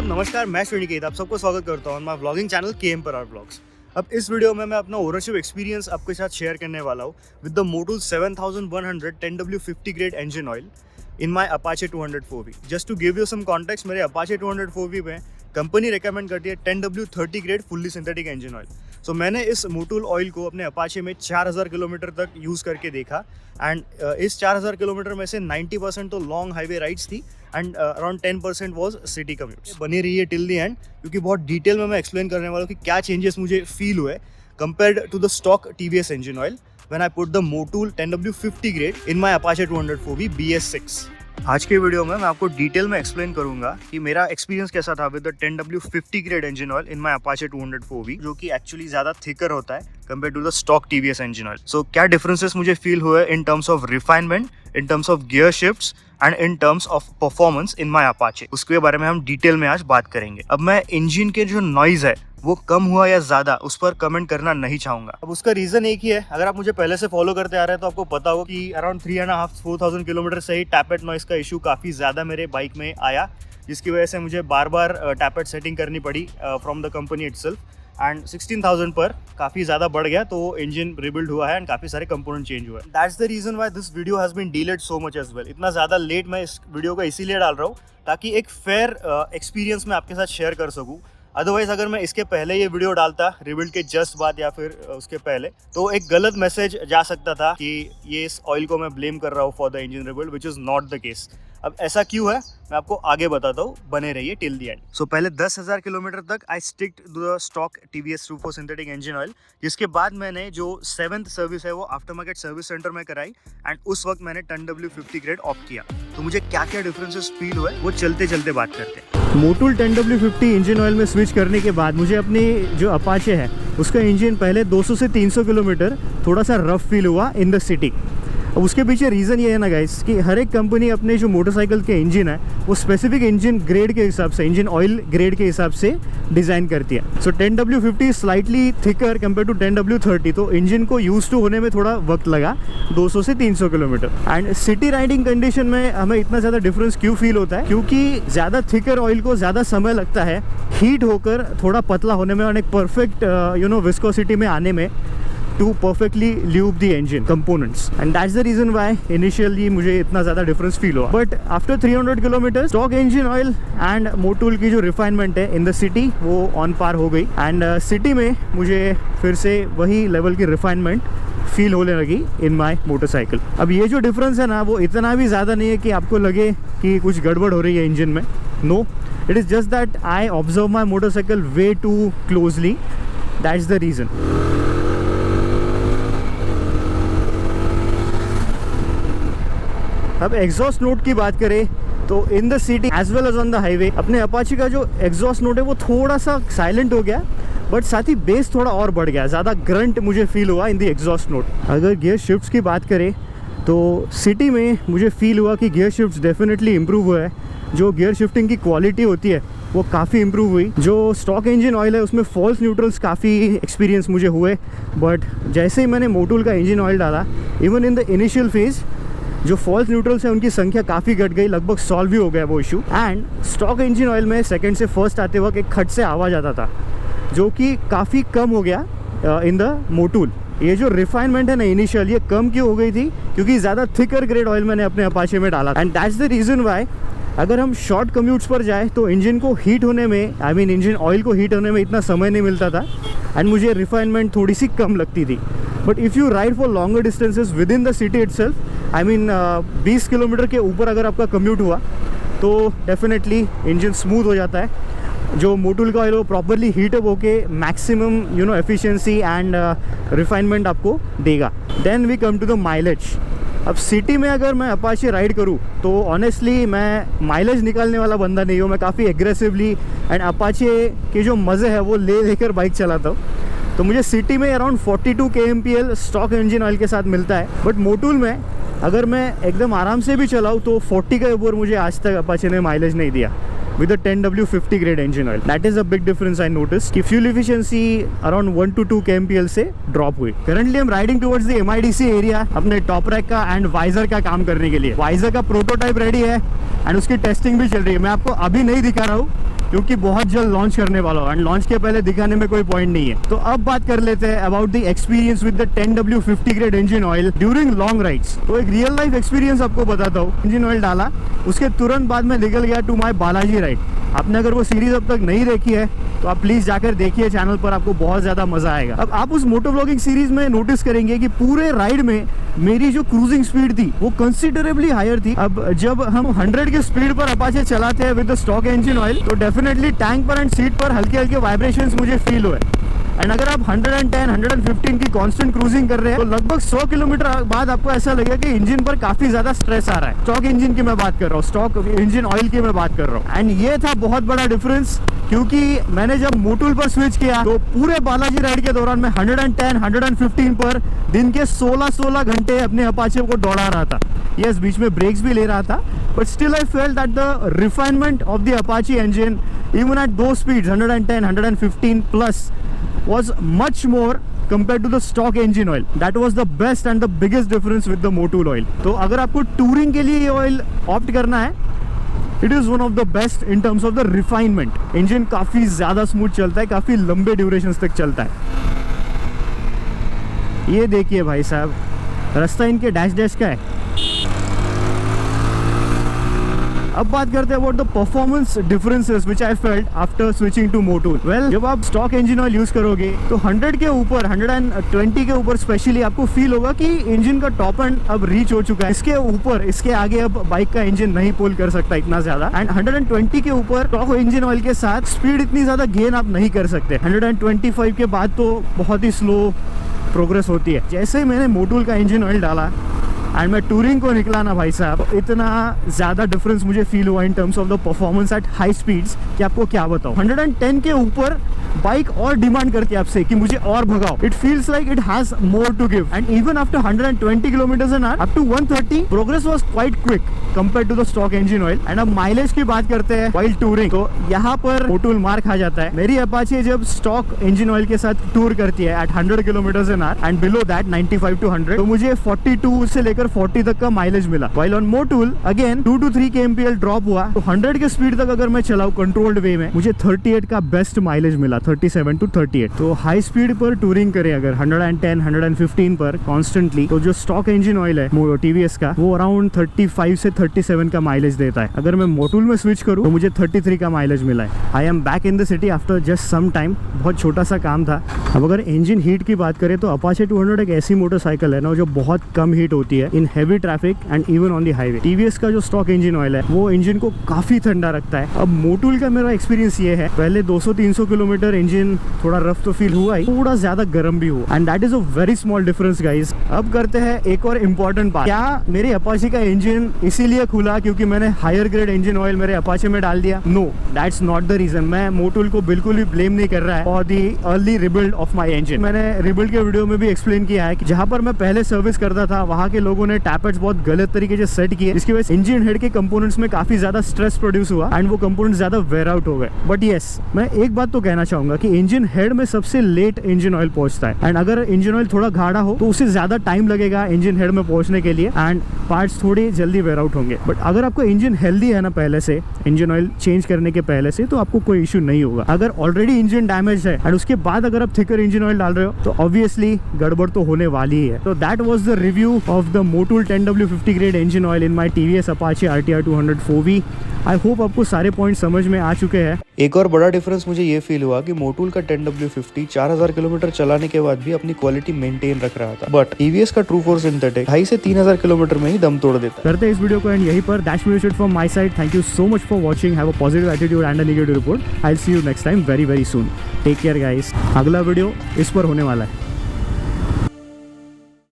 सब नमस्कार, मैं श्रीनिकेत आप सबको स्वागत करता हूँ माय व्लॉगिंग चैनल KM पर आर ब्लॉग्स। अब इस वीडियो में मैं अपना ओनरशिप एक्सपीरियंस आपके साथ शेयर करने वाला हूँ with the Motul 7100 10W50 grade engine oil in my Apache 200 4V। Just to give you some context, मेरे अपाचे 200 4V में कंपनी रिकमेंड करती है 10W30 grade fully synthetic engine oil. So मैंने इस मोटूल ऑयल को अपने अपाचे में 4000 kilometre तक यूज़ करके देखा एंड इस 4000 किलोमीटर में से 90% तो लॉन्ग हाईवे राइड्स थी and around 10% was city commutes. बनी रही है टिल दी एंड, क्योंकि बहुत डिटेल में मैं एक्सप्लेन करने वाला हूँ कि क्या चेंजेस मुझे फील हुए compared to the stock TVS engine oil when I put the Motul 10W50 grade in my Apache 200 4V BS6। आज के वीडियो में मैं आपको डिटेल में एक्सप्लेन करूंगा कि मेरा एक्सपीरियंस कैसा था with the 10W50 grade engine oil in my Apache 200 4V, जो कि एक्चुअली ज़्यादा थिकर होता है compare to the stock TVS engine oil. So क्या डिफरेंसेस मुझे फील हुए in terms of refinement, in terms of gear shifts and in terms of performance in my Apache, उसके बारे में हम डिटेल में आज बात करेंगे। अब मैं इंजन के जो नॉइज है वो कम हुआ या ज़्यादा उस पर कमेंट करना नहीं चाहूँगा। अब उसका रीज़न एक ही है, अगर आप मुझे पहले से फॉलो करते आ रहे हैं तो आपको पता होगा कि अराउंड 3,500-4,000 किलोमीटर से ही टैपेट नॉइस का इशू काफ़ी ज़्यादा मेरे बाइक में आया, जिसकी वजह से मुझे बार बार टैपेट सेटिंग करनी पड़ी from the company itself and 16,000 पर काफ़ी ज़्यादा बढ़ गया, तो इंजन रिबिल्ड हुआ है एंड काफ़ी सारे कंपोनेंट चेंज हुए। That's the reason why this video has been delayed so much as well. इतना ज़्यादा लेट मैं इस वीडियो को इसीलिए डाल रहा हूँ ताकि एक फेयर एक्सपीरियंस मैं आपके साथ शेयर कर सकूँ। अदरवाइज अगर मैं इसके पहले ये वीडियो डालता रिबिल्ड के जस्ट बाद या फिर उसके पहले, तो एक गलत मैसेज जा सकता था कि ये इस ऑयल को मैं ब्लेम कर रहा हूँ for the engine rebuild, which is not the case. अब ऐसा क्यों है मैं आपको आगे बताता हूँ, बने रहिए टिल दी एंड। सो पहले 10,000 किलोमीटर तक I stick to the stock TVS 24 synthetic engine oil, जिसके बाद मैंने जो 7th सर्विस है वो आफ्टर मार्केट सर्विस सेंटर में कराई एंड उस वक्त मैंने 10W50 ग्रेड ऑप्ट किया। तो मुझे क्या क्या डिफरेंसेस फील हुए वो चलते चलते बात करते हैं। मोटूल 10W50 इंजन ऑयल में स्विच करने के बाद मुझे अपनी जो अपाचे है उसका इंजन पहले 200 से 300 किलोमीटर थोड़ा सा रफ फील हुआ इन द सिटी। अब उसके पीछे रीज़न ये है ना गाइस कि हर एक कंपनी अपने जो मोटरसाइकिल के इंजन है वो स्पेसिफिक इंजन ग्रेड के हिसाब से, इंजन ऑयल ग्रेड के हिसाब से डिज़ाइन करती है। So 10W50 slightly thicker compare to 10W30, तो इंजन को यूज टू होने में थोड़ा वक्त लगा 200 से 300 kilometre. And city riding condition में हमें इतना ज़्यादा डिफरेंस क्यों फील होता है, क्योंकि ज़्यादा थिकर ऑयल को ज़्यादा समय लगता है हीट होकर थोड़ा पतला होने में और एक परफेक्ट विस्कोसिटी में आने में to perfectly lube the engine components, and that's the reason why initially मुझे इतना ज़्यादा difference feel हुआ। But after 300 kilometers stock engine oil and Motul की जो refinement है in the city वो on par हो गई and city में मुझे फिर से वही level की refinement फील होने लगी इन माई मोटरसाइकिल। अब ये जो डिफरेंस है ना वो इतना भी ज़्यादा नहीं है कि आपको लगे कि कुछ गड़बड़ हो रही है इंजन में। No, it is just that I observe my motorcycle way too closely, that's the reason. अब एग्जॉस्ट नोट की बात करें तो in the city as well as on the highway अपने अपाची का जो एग्जॉस्ट नोट है वो थोड़ा सा साइलेंट हो गया, बट साथ ही बेस थोड़ा और बढ़ गया, ज़्यादा ग्रंट मुझे फील हुआ इन द एग्जॉस्ट नोट। अगर गियर शिफ्ट्स की बात करें तो सिटी में मुझे फील हुआ कि गियर शिफ्ट्स डेफिनेटली इम्प्रूव हुआ है। जो गियर शिफ्टिंग की क्वालिटी होती है वो काफ़ी इम्प्रूव हुई। जो स्टॉक इंजन ऑयल है उसमें फॉल्स न्यूट्रल्स काफ़ी एक्सपीरियंस मुझे हुए, बट जैसे ही मैंने मोटूल का इंजन ऑयल डाला even in the initial phase जो फॉल्स न्यूट्रल्स है उनकी संख्या काफ़ी घट गई, लगभग सॉल्व भी हो गया वो issue. And stock engine oil में सेकंड से फर्स्ट आते वक्त एक खट से आवाज़ आता था जो कि काफ़ी कम हो गया इन द मोटूल। ये जो रिफाइनमेंट है ना इनिशियल, ये कम क्यों हो गई थी, क्योंकि ज़्यादा थिकर ग्रेड ऑयल मैंने अपने अपाचे में डाला and that's the reason Y अगर हम शॉर्ट कम्यूट्स पर जाए तो इंजन को हीट होने में, आई मीन इंजन ऑयल को हीट होने में इतना समय नहीं मिलता था एंड मुझे रिफाइनमेंट थोड़ी सी कम लगती थी। But if you ride for longer distances with in the city itself, I mean 20 kilometre के ऊपर अगर आपका कम्यूट हुआ तो डेफिनेटली इंजन स्मूथ हो जाता है। जो मोटूल का ऑयल वो प्रॉपरली हीटअप होके मैक्सिमम एफिशिएंसी एंड रिफाइनमेंट आपको देगा। Then we come to the mileage. अब सिटी में अगर मैं अपाचे राइड करूँ तो ऑनेस्टली मैं माइलेज निकालने वाला बंदा नहीं हूँ, मैं काफ़ी एग्रेसिवली एंड अपाचे के जो मज़े है वो लेकर बाइक चलाता हूँ। तो मुझे सिटी में around 42 kmpl stock engine oil के साथ मिलता है, बट मोटूल में अगर मैं एकदम आराम से भी चलाऊँ तो 40 के ऊपर मुझे आज तक अपाचे ने माइलेज नहीं दिया with the 10W50 grade engine oil. That is a big difference I noticed कि fuel efficiency around 1 to 2 kmpl से drop हुई। Currently I'm riding towards the MIDC area अपने टॉप रैक का एंड वाइजर का काम करने के लिए। वाइजर का प्रोटोटाइप रेडी है एंड उसकी टेस्टिंग भी चल रही है। मैं आपको अभी नहीं दिखा रहा हूँ क्योंकि बहुत जल्द लॉन्च करने वाला हूँ, एंड लॉन्च के पहले दिखाने में कोई पॉइंट नहीं है। तो अब बात कर लेते हैं about the experience with the 10W50 grade engine oil during long rides. तो एक रियल लाइफ एक्सपीरियंस आपको बताता हूँ। इंजन ऑयल डाला, उसके तुरंत बाद में निकल गया टू माई बालाजी राइड। आपने अगर वो सीरीज अब तक नहीं देखी है तो आप प्लीज जाकर देखिए चैनल पर, आपको बहुत ज्यादा मजा आएगा। अब आप उस मोटो व्लॉगिंग सीरीज में नोटिस करेंगे कि पूरे राइड में मेरी जो क्रूजिंग स्पीड थी वो कंसिडरेबली हायर थी। अब जब हम 100 की स्पीड पर अपाचे चलाते हैं with the stock engine oil तो डेफिनेटली टैंक पर एंड सीट पर हल्के हल्के वाइब्रेशंस मुझे फील हुए। एंड अगर आप 110, 115 की कांस्टेंट क्रूजिंग कर रहे हैं तो लगभग 100 किलोमीटर बाद आपको ऐसा लगेगा कि इंजन पर काफी ज्यादा स्ट्रेस आ रहा है। स्टॉक इंजन की मैं बात कर रहा हूँ, स्टॉक इंजन ऑयल की मैं बात कर रहा हूँ। एंड ये था बहुत बड़ा डिफरेंस, क्योंकि मैंने जब मोटूल पर स्विच किया तो पूरे बालाजी राइड के दौरान मैं 110, 115 पर दिन के 16 घंटे अपने अपाचे को दौड़ा रहा था। यस, बीच में ब्रेक्स भी ले रहा था, but still I felt that the refinement of the Apache engine even at those speeds 110, 115 plus was much more compared to the stock engine oil. That was the best and the biggest difference with the Motul oil. तो अगर आपको touring के लिए ये oil opt करना है, it is one of the best in terms of the refinement. Engine काफ़ी ज़्यादा स्मूथ चलता है, काफ़ी लंबे ड्यूरेशन तक चलता है। ये देखिए भाई साहब, रास्ता इनके डैश डैश का है। अब बात करते हैं about the performance differences which I felt after switching to Motul. Well, जब आप स्टॉक इंजन ऑयल यूज करोगे तो 100 के ऊपर, 120 के ऊपर स्पेशली आपको फील होगा कि इंजन का टॉप एंड अब रीच हो चुका है। इसके ऊपर, इसके आगे अब बाइक का इंजन नहीं पुल कर सकता इतना ज्यादा। एंड 120 के ऊपर स्टॉक इंजन ऑयल के साथ स्पीड इतनी ज्यादा गेन आप नहीं कर सकते। 125 के बाद तो बहुत ही स्लो प्रोग्रेस होती है। जैसे ही मैंने मोटूल का इंजन ऑयल डाला एंड मैं टूरिंग को निकला ना भाई साहब, इतना ज़्यादा डिफरेंस मुझे फील हुआ इन terms of the performance at high speeds कि आपको क्या बताऊं। 110 के ऊपर बाइक और डिमांड करती है आपसे कि मुझे और भगाओ। It feels like it has more to give. And even after 120 kilometres an hour up to 130 progress was quite quick compare to the stock engine oil. And अब माइलेज की बात करते हैं व्हाइल टूरिंग, तो यहाँ पर मोटूल मार खा जाता है। मेरी अपाचे जब स्टॉक इंजन ऑयल के साथ टूर करती है at 100 kilometres an hour and below that 95 to 100, तो मुझे 42 से लेकर 40 तक का माइलेज मिला। While on Motul again 2 to 3 kmpl drop हुआ, तो 100 के स्पीड तक अगर मैं चलाऊं कंट्रोल्ड वे में, मुझे 38 का बेस्ट माइलेज मिला, 37 to 38। तो हाई स्पीड पर टूरिंग करें अगर 110, 115 पर कॉन्स्टेंटली, तो जो स्टॉक इंजन ऑयल है टीवीएस का, वो अराउंड 35 से 37 का माइलेज देता है। अगर मैं मोटूल में स्विच करूं तो मुझे 33 का माइलेज मिला है। I am back in the city after just some time. बहुत छोटा सा काम था। अब अगर इंजन हीट की बात करें तो अपाचे 200 एक ऐसी मोटरसाइकिल है ना जो बहुत कम हीट होती है in heavy traffic and even on the highway. TVS का जो स्टॉक इंजन ऑयल है वो इंजन को काफी ठंडा रखता है। अब मोटूल का मेरा एक्सपीरियंस ये है, पहले 200-300 किलोमीटर इंजन थोड़ा रफ तो फील हुआ ही, थोड़ा ज्यादा गर्म भी हुआ, and that is a very small difference guys. अब करते हैं एक और इम्पोर्टेंट बात, क्या मेरे अपाचे का इंजन इसीलिए खुला क्योंकि मैंने हायर ग्रेड इंजन ऑयल मेरे अपाचे में डाल दिया? No, that's not the reason. मैं मोटूल को बिल्कुल भी ब्लेम नहीं कर रहा है for the early rebuild of my engine. मैंने रिबिल्ड के वीडियो में भी एक्सप्लेन किया है कि जहां पर मैं पहले सर्विस करता था वहां के लोगों ने टैपेट्स बहुत गलत तरीके से सेट किए, जिसकी वजह से इंजन हेड के कंपोनेंट्स में काफी ज्यादा स्ट्रेस प्रोड्यूस हुआ एंड वो कंपोनेंट्स ज्यादा वेयर आउट हो गए। बट यस, मैं एक बात तो कहना चाहूंगा कि इंजन हेड में सबसे लेट इंजन ऑयल पहुंचता है, एंड अगर इंजन ऑयल थोड़ा गाढ़ा हो तो उसे ज्यादा टाइम लगेगा इंजन हेड में पहुंचने के लिए एंड पार्ट्स थोड़ी जल्दी वेयर आउट होंगे। बट अगर आपको इंजन हेल्दी है ना पहले से, इंजन ऑयल चेंज करने के पहले से, तो आपको कोई इशू नहीं होगा। अगर ऑलरेडी इंजन डैमेज है एंड उसके बाद अगर आप थिकर इंजन ऑयल डाल रहे हो तो ऑब्वियसली गड़बड़ तो होने वाली ही है। तो that was the review of the Motul 10W50 grade engine oil in my TVS Apache RTR 200 4V। I hope आपको सारे पॉइंट समझ में आ चुके हैं। एक और बड़ा डिफरेंस मुझे ये फील हुआ कि मोटूल का 10W50 4000 किलोमीटर चलाने के बाद भी अपनी क्वालिटी मेंटेन रख रहा था, बट टीवीएस का ट्रू फोर सिंथेटिक 2,500 से 3,000 किलोमीटर में ही दम तोड़ देता है। करते हैं इस वीडियो को एंड यहीं पर। That's video shit from my side. Thank you so much for watching. Have a positive attitude and a negative report. I will see you next time very very soon. Take care guys. अगला video इस पर होने वाला है।